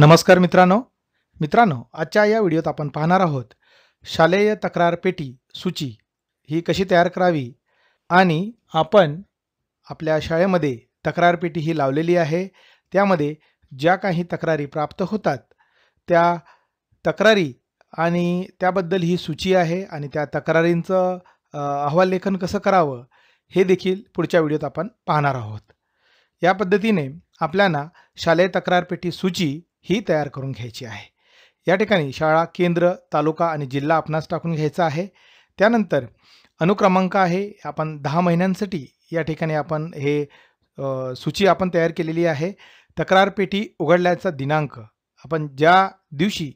नमस्कार मित्रांनो आजच्या या व्हिडिओत आपण पाहणार आहोत शालेय तक्रार पेटी सूची ही कशी तयार करावी आणि आपण आपल्या शाळेमध्ये तक्रार पेटी ही लावलेली आहे। त्यामध्ये ज्या काही तक्रारी प्राप्त होतात त्या तक्रारी आणि त्याबद्दल ही सूची आहे आणि त्या तक्रारींचं अहवाल लेखन कसं करावं हे देखील पुढच्या व्हिडिओत आपण पाहणार आहोत। या पद्धतीने आपल्याला शालेय तक्रार पेटी सूची ही तयार करून घ्यायची आहे। या ठिकाणी शाळा, केंद्र, तालुका आणि जिल्हा आपणास टाकून घ्यायचा आहे। त्यानंतर अनुक्रमांक आहे, आपण 10 महिन्यांसाठी या ठिकाणी आपण हे सूची आपण तयार केलेली आहे। तक्रार पेटी उघडल्याचा दिनांक, आपण ज्या दिवशी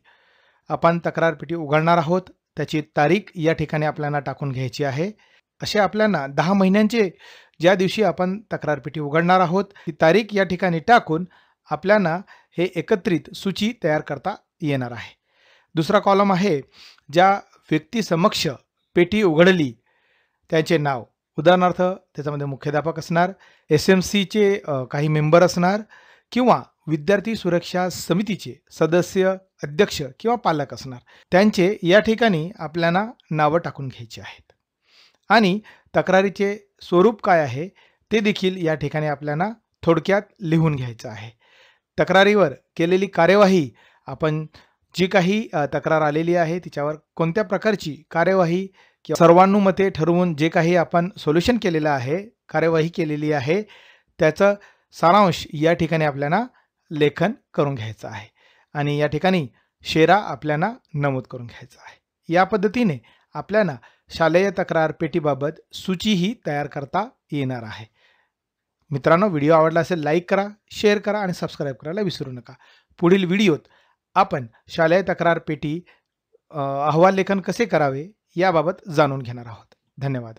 आपण तक्रार पेटी उघडणार आहोत त्याची तारीख या ठिकाणी आपल्याला टाकून घ्यायची आहे। असे आपल्याला 10 महिन्यांचे ज्या दिवशी आपण तक्रार पेटी उघडणार आहोत ती तारीख या ठिकाणी टाकून आपल्याला हे एकत्रित सूची तयार करता येणार आहे। दुसरा कॉलम आहे, ज्या व्यक्ती समक्ष पेटी उघडली त्याचे नाव, उदाहरणार्थ त्याच्यामध्ये मुख्याध्यापक असणार, SMCचे काही मेंबर असणार किंवा विद्यार्थी सुरक्षा समितीचे सदस्य, अध्यक्ष किंवा पालक असणार, त्यांचे या ठिकाणी आपल्याला नावं टाकून घ्यायची आहेत। आणि तक्रारीचे स्वरूप काय आहे ते देखील या ठिकाणी आपल्याला थोडक्यात लिहून घ्यायचं आहे। तक्रारीवर केलेली कार्यवाही, आपण जी काही तक्रार आलेली आहे तिच्यावर कोणत्या प्रकारची कार्यवाही किंवा सर्वानुमते ठरवून जे काही आपण सोल्युशन केलेलं आहे, कार्यवाही केलेली आहे, त्याचं सारांश या ठिकाणी आपल्याला लेखन करून घ्यायचं आहे आणि या ठिकाणी शेरा आपल्याला नमूद करून घ्यायचा आहे। या पद्धतीने आपल्याला शालेय तक्रार पेटीबाबत सूचीही तयार करता येणार आहे। मित्रांनो, व्हिडिओ आवडला असेल लाईक करा, शेअर करा आणि सबस्क्राईब करायला विसरू नका। पुढील व्हिडिओत आपण शालेय तक्रार पेटी अहवाल लेखन कसे करावे याबाबत जाणून घेणार आहोत। धन्यवाद।